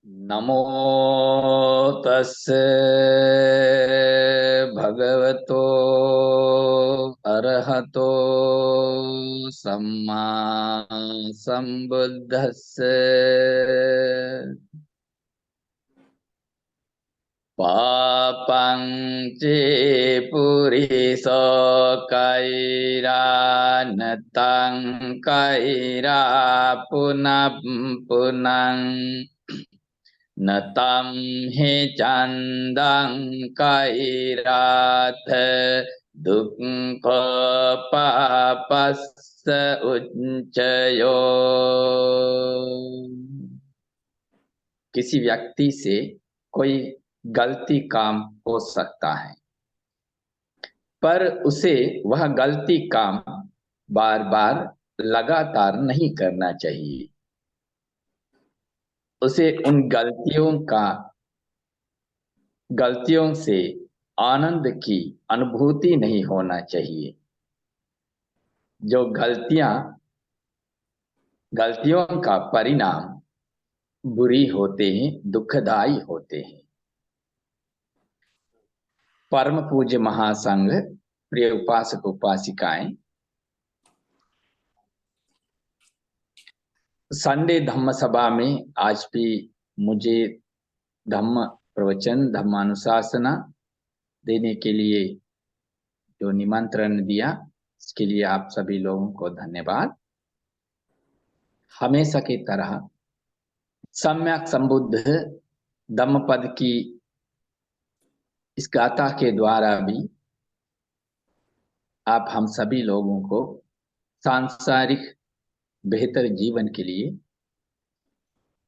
नमो तस्से भगवतो अरहतो सम्मा संबुद्धस्से। पापं चेपुरिसो कैरा नतं कैरा पुनः पुनः नतं हि चन्दं कैराथ दुःख पापस्य उच्चयो। किसी व्यक्ति से कोई गलती काम हो सकता है, पर उसे वह गलती काम बार बार लगातार नहीं करना चाहिए। उसे उन गलतियों से आनंद की अनुभूति नहीं होना चाहिए। जो गलतियों का परिणाम बुरी होते हैं, दुखदाई होते हैं। परम पूज्य महासंघ, प्रिय उपासक उपासिकाएं, संडे धम्म सभा में आज भी मुझे धम्म प्रवचन धम्मानुशासना देने के लिए जो निमंत्रण दिया, इसके लिए आप सभी लोगों को धन्यवाद। हमेशा की तरह सम्यक संबुद्ध धम्मपद की इस गाथा के द्वारा भी आप हम सभी लोगों को सांसारिक बेहतर जीवन के लिए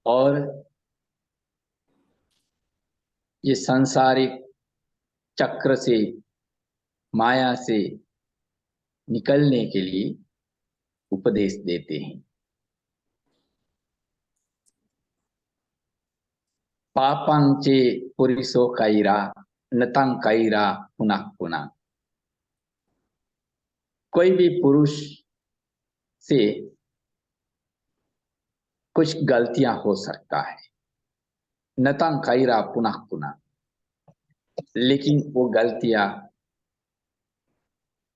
और ये सांसारिक चक्र से, माया से निकलने के लिए उपदेश देते हैं। पापं चे पुरिसो कैरा नतं कैरा पुनः पुनः। कोई भी पुरुष से कुछ गलतियां हो सकता है, नतं कैरा पुनः पुनः, लेकिन वो गलतियां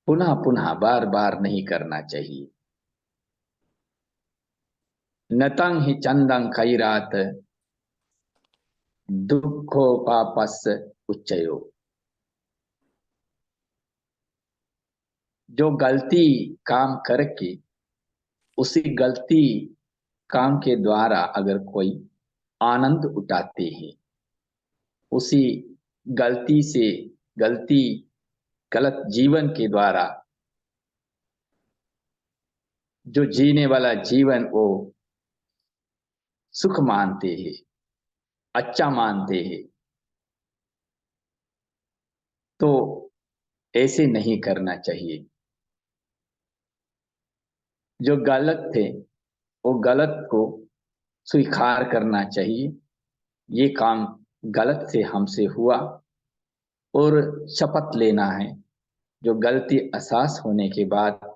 पुनः पुनः बार बार नहीं करना चाहिए। नतं हि चंदं कैरात दुखो पापस्य उच्चयो। जो गलती काम करके उसी गलती काम के द्वारा अगर कोई आनंद उठाते हैं, उसी गलती से गलती गलत जीवन के द्वारा जो जीने वाला जीवन वो सुख मानते हैं, अच्छा मानते हैं, तो ऐसे नहीं करना चाहिए। जो गलत थे वो गलत को स्वीकार करना चाहिए। ये काम गलत से हमसे हुआ और शपथ लेना है, जो गलती एहसास होने के बाद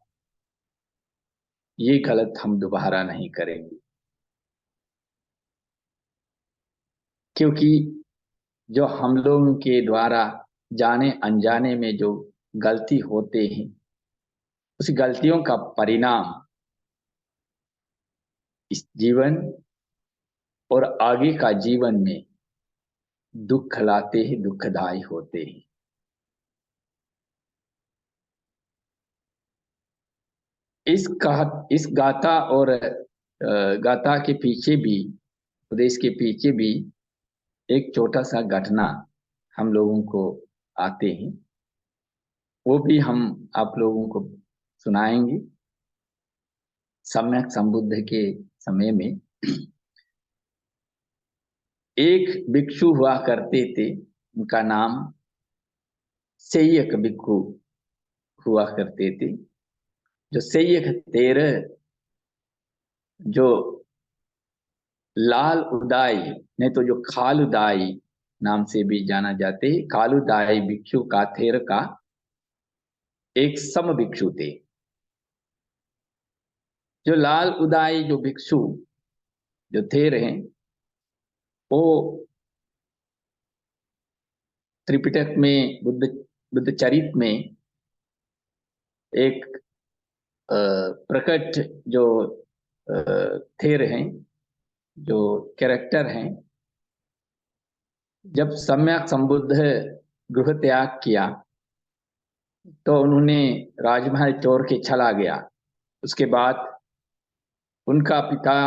ये गलत हम दोबारा नहीं करेंगे। क्योंकि जो हम लोगों के द्वारा जाने अनजाने में जो गलती होते हैं, उस गलतियों का परिणाम इस जीवन और आगे का जीवन में दुख लाते हैं, दुखदायी होते हैं। इस गाथा और गाथा के पीछे भी, उपदेश के पीछे भी एक छोटा सा घटना हम लोगों को आते हैं, वो भी हम आप लोगों को सुनाएंगे। सम्यक संबुद्ध के समय में एक भिक्षु हुआ करते थे, उनका नाम सेयक भिक्षु हुआ करते थे। जो सेयक तेरह, जो लाल उदाई नहीं तो जो खालुदाई नाम से भी जाना जाते, खालुदाई भिक्षु का थेर का एक सम भिक्षु थे। जो लाल उदाई जो भिक्षु जो थे रहे, वो त्रिपिटक में बुद्ध चरित में एक प्रकट जो थेर हैं, जो कैरेक्टर हैं, जब सम्यक संबुद्ध गृह त्याग किया तो उन्होंने राजमहल चोर के चला गया। उसके बाद उनका पिता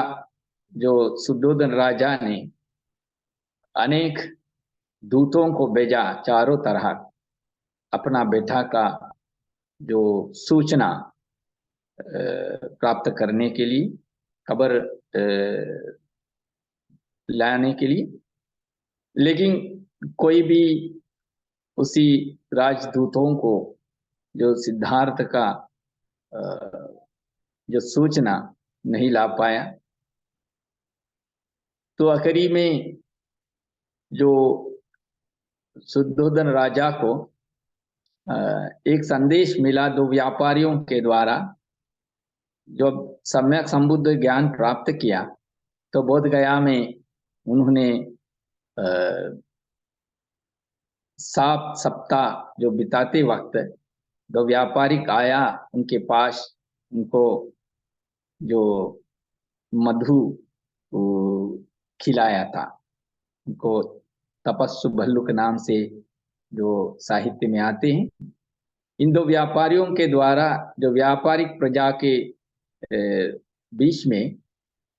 जो सुद्धोधन राजा ने अनेक दूतों को भेजा चारों तरह अपना बेटा का जो सूचना प्राप्त करने के लिए, खबर लाने के लिए। लेकिन कोई भी उसी राजदूतों को जो सिद्धार्थ का जो सूचना नहीं ला पाया। तो आखिरी में जो शुद्धोधन राजा को एक संदेश मिला दो व्यापारियों के द्वारा। जब सम्यक संबुद्ध ज्ञान प्राप्त किया तो बोध गया में उन्होंने 7 सप्ताह जो बिताते वक्त दो व्यापारिक आया उनके पास, उनको जो मधु खिलाया था। उनको तपस्सु भल्लुक नाम से जो साहित्य में आते हैं। इन दो व्यापारियों के द्वारा जो व्यापारिक प्रजा के बीच में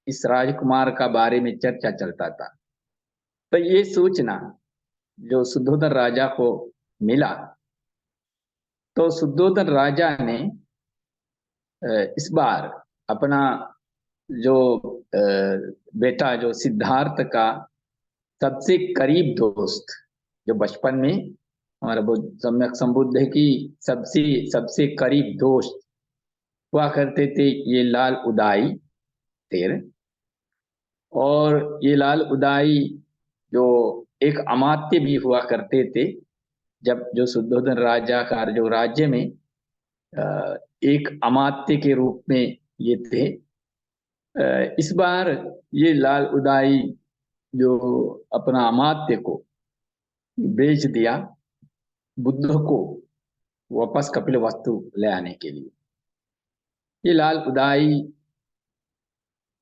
इस राजकुमार का बारे में चर्चा चलता था। तो ये सूचना जो शुद्धोधन राजा को मिला तो शुद्धोधन राजा ने इस बार अपना जो बेटा जो सिद्धार्थ का सबसे करीब दोस्त, जो बचपन में हमारा सम्यक संबुद्ध की सबसे सबसे करीब दोस्त हुआ करते थे, ये लाल उदाई तेर। और ये लाल उदाई जो एक अमात्य भी हुआ करते थे। जब जो शुद्धोधन राजा का जो राज्य में एक अमात्य के रूप में ये थे। इस बार ये लाल उदाई जो अपना अमात्य को बेच दिया बुद्ध को वापस कपिलवस्तु ले आने के लिए। ये लाल उदाई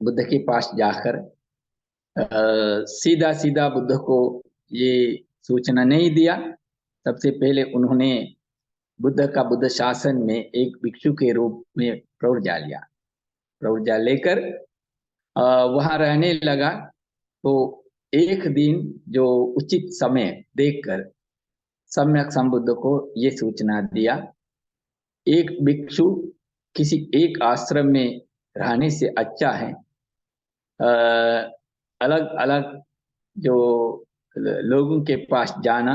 बुद्ध के पास जाकर सीधा सीधा बुद्ध को ये सूचना नहीं दिया। सबसे पहले उन्होंने बुद्ध का बुद्ध शासन में एक भिक्षु के रूप में प्रव्रजा लिया। प्रव्रजा लेकर वहां रहने लगा। तो एक दिन जो उचित समय देखकर सम्यक संबुद्ध को ये सूचना दिया, एक भिक्षु किसी एक आश्रम में रहने से अच्छा है अलग अलग जो लोगों के पास जाना,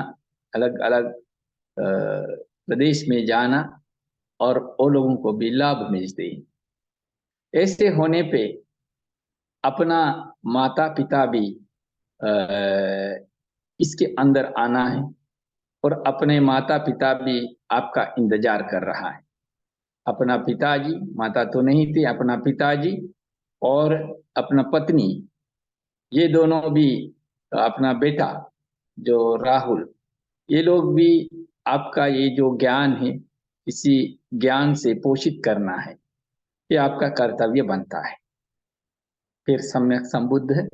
अलग अलग प्रदेश में जाना और वो लोगों को भी लाभ मिलते हैं। ऐसे होने पे अपना माता पिता भी इसके अंदर आना है और अपने माता पिता भी आपका इंतजार कर रहा है। अपना पिताजी, माता तो नहीं थी, अपना पिताजी और अपना पत्नी, ये दोनों भी, अपना बेटा जो राहुल, ये लोग भी आपका ये जो ज्ञान है इसी ज्ञान से पोषित करना है, ये आपका कर्तव्य बनता है। फिर सम्यक संबुद्ध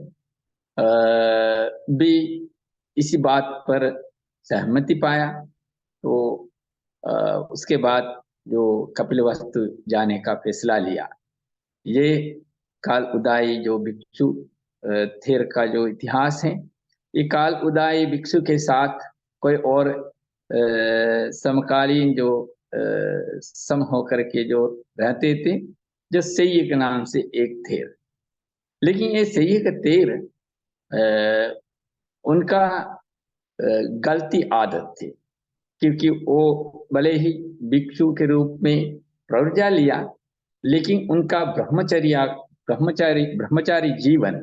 भी इसी बात पर सहमति पाया। तो उसके बाद जो कपिलवस्तु जाने का फैसला लिया। ये काल उदाई जो भिक्षु थेर का जो इतिहास है, ये काल उदाई भिक्षु के साथ कोई और समकालीन जो सम होकर के जो रहते थे, जो सही के नाम से एक थेर। लेकिन ये सही का तेर उनका गलती आदत थी, क्योंकि वो भले ही भिक्षु के रूप में प्रव्रजा लिया, लेकिन उनका ब्रह्मचारी जीवन,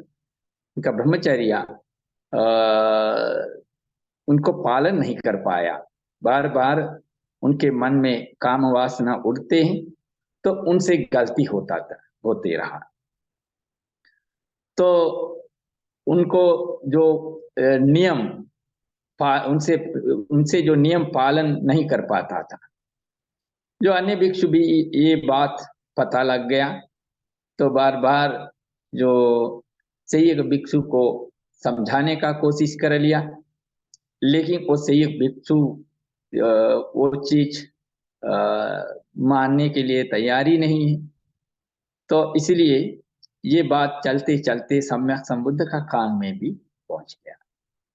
उनका ब्रह्मचर्य उनको पालन नहीं कर पाया। बार बार उनके मन में काम वासना उठते हैं, तो उनसे गलती होते रहा। तो उनको जो नियम उनसे उनसे जो नियम पालन नहीं कर पाता था। जो अन्य भिक्षु भी ये बात पता लग गया, तो बार बार जो सही भिक्षु को समझाने का कोशिश कर लिया, लेकिन वो सही भिक्षु वो चीज मानने के लिए तैयारी नहीं है। तो इसलिए ये बात चलते चलते सम्यक संबुद्ध का कान में भी पहुंच गया।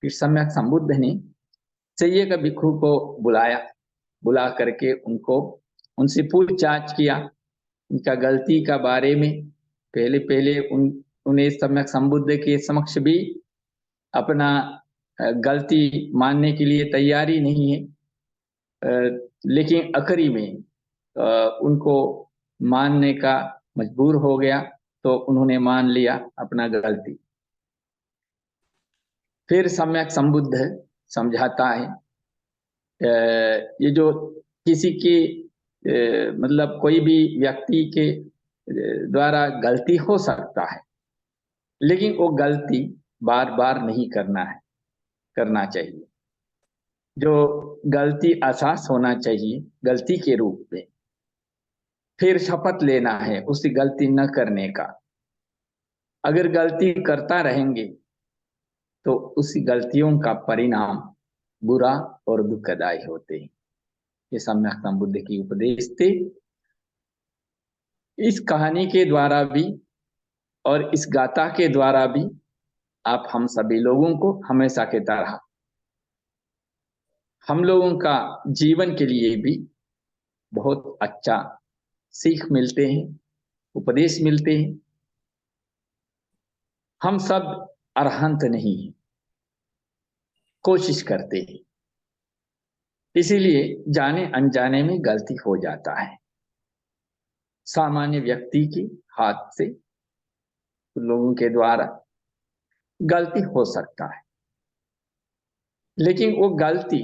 फिर सम्यक संबुद्ध ने सही भिक्षु को बुलाया, बुला करके उनको उनसे पूछताछ किया उनका गलती का बारे में। पहले पहले उन्हें सम्यक संबुद्ध के समक्ष भी अपना गलती मानने के लिए तैयारी नहीं है, लेकिन आखिरी में उनको मानने का मजबूर हो गया, तो उन्होंने मान लिया अपना गलती। फिर सम्यक संबुद्ध समझाता है, ये जो किसी के मतलब कोई भी व्यक्ति के द्वारा गलती हो सकता है, लेकिन वो गलती बार बार नहीं करना चाहिए। जो गलती एहसास होना चाहिए गलती के रूप में, फिर शपथ लेना है उसी गलती न करने का। अगर गलती करता रहेंगे तो उसी गलतियों का परिणाम बुरा और दुखदायी होते हैं। ये सम्यक संबुद्ध की उपदेश थे। इस कहानी के द्वारा भी और इस गाथा के द्वारा भी आप हम सभी लोगों को हमेशा की तरह हम लोगों का जीवन के लिए भी बहुत अच्छा सीख मिलते हैं, उपदेश मिलते हैं। हम सब अरहंत नहीं हैं, कोशिश करते हैं, इसीलिए जाने अनजाने में गलती हो जाता है। सामान्य व्यक्ति के हाथ से लोगों के द्वारा गलती हो सकता है, लेकिन वो गलती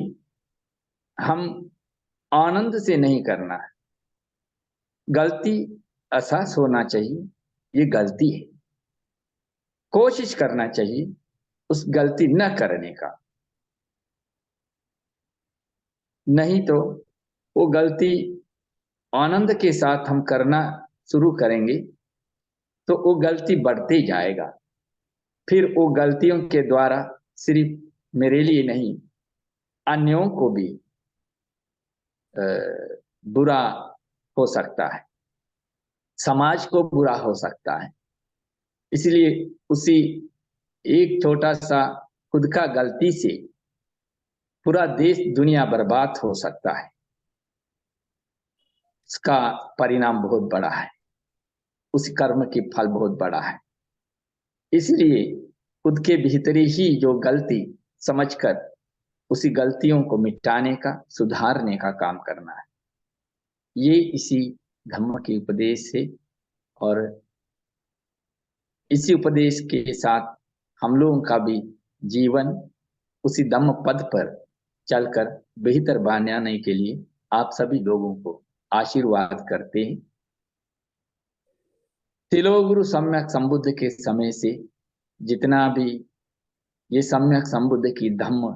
हम आनंद से नहीं करना है। गलती एहसास होना चाहिए ये गलती है, कोशिश करना चाहिए उस गलती न करने का। नहीं तो वो गलती आनंद के साथ हम करना शुरू करेंगे तो वो गलती बढ़ते जाएगा। फिर वो गलतियों के द्वारा सिर्फ मेरे लिए नहीं, अन्यों को भी बुरा हो सकता है, समाज को बुरा हो सकता है। इसलिए उसी एक छोटा सा खुद का गलती से पूरा देश दुनिया बर्बाद हो सकता है। उसका परिणाम बहुत बड़ा है, उस कर्म की फल बहुत बड़ा है। इसलिए खुद के भीतरी ही जो गलती समझकर उसी गलतियों को मिटाने का, सुधारने का काम करना है। ये इसी धम्म के उपदेश से, और इसी उपदेश के साथ हम लोगों का भी जीवन उसी धम्म पद पर चलकर बेहतर बनाने के लिए आप सभी लोगों को आशीर्वाद करते हैं। तिलोगुरु सम्यक संबुद्ध के समय से जितना भी ये सम्यक संबुद्ध की धम्म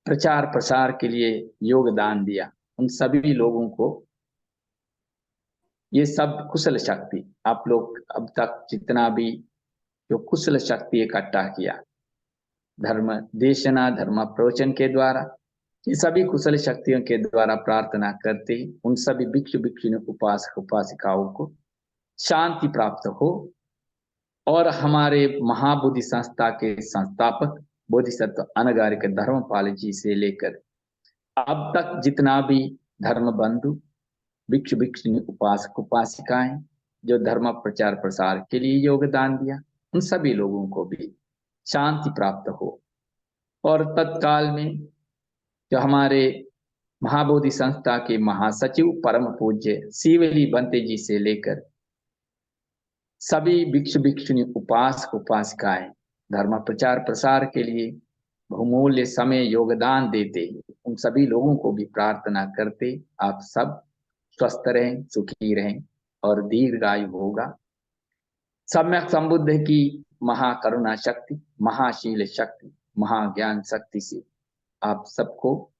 प्रचार प्रसार के लिए योगदान दिया, उन सभी लोगों को ये सब कुशल शक्ति, आप लोग अब तक जितना भी जो कुशल शक्ति इकट्ठा किया धर्म देशना धर्म प्रवचन के द्वारा, ये सभी कुशल शक्तियों के द्वारा प्रार्थना करते हैं उन सभी भिक्षु भिक्षुणी उपासक उपासिकाओं को शांति प्राप्त हो, और हमारे महाबोधि संस्था के संस्थापक बोधिसत्व अनगारिक धर्मपाल जी से लेकर अब तक जितना भी धर्म बंधु भिक्षु भिक्षुणी उपासक उपासिकाएं जो धर्म प्रचार प्रसार के लिए योगदान दिया, उन सभी लोगों को भी शांति प्राप्त हो। और तत्काल में जो हमारे महाबोधि संस्था के महासचिव परम पूज्य शिवली बंते जी से लेकर सभी भिक्षु भिक्षुणी उपासक उपासिकाएं धर्म प्रचार प्रसार के लिए बहुमूल्य समय योगदान देते हैं, उन सभी लोगों को भी प्रार्थना करते आप सब स्वस्थ रहें, सुखी रहें और दीर्घायु होगा। सम्यक संबुद्ध की महाकरुणा शक्ति, महाशील शक्ति, महाज्ञान शक्ति से आप सबको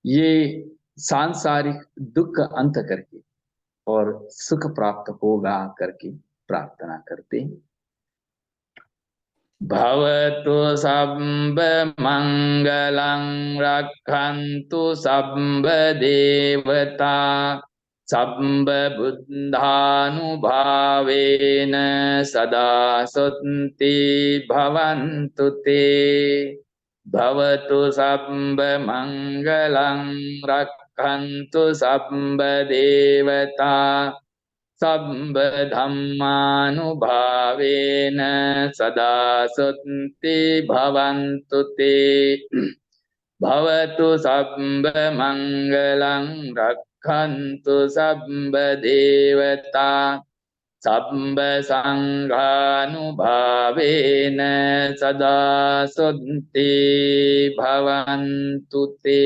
ये सांसारिक दुख अंत करके और सुख प्राप्त होगा करके प्रार्थना करते हैं। भवतु सब्ब मंगलं रक्षन्तु सब्ब देवता सब्ब बुद्धानुभावेन सदा सुन्ति भवन्तु ते। भवतु सब्ब मंगलं रक्षन्तु सब्ब देवता सब्ब धम्मानुभावेन सदा सुन्ति भवन्तु ते। भवतु सब्ब मंगलं रक्षन्तु सब्ब देवता सब्ब संघानुभावेन सदा सुन्ति भवन्तु ते।